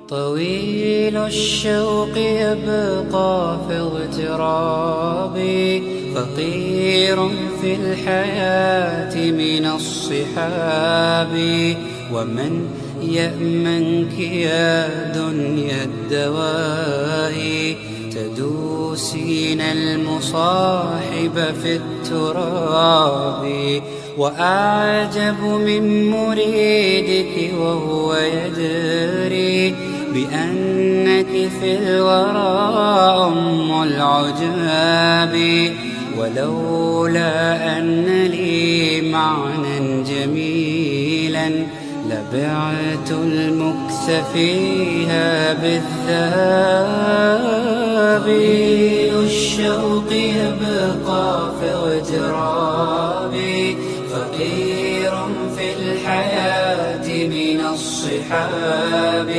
طويل الشوق يبقى في اغترابي، فقير في الحياة من الصحاب. ومن يأمنك يا دنيا الدواء، تدوسين المصاحب في التراب. وأعجب من مريدك وهو يدري بأنك في الورى أم العجاب. ولولا أن لي معنى جميلا لبعت المكث فيها بالذهب. طويل الشوق يبقى في اغترابي، فقير في الحياة من الصحاب.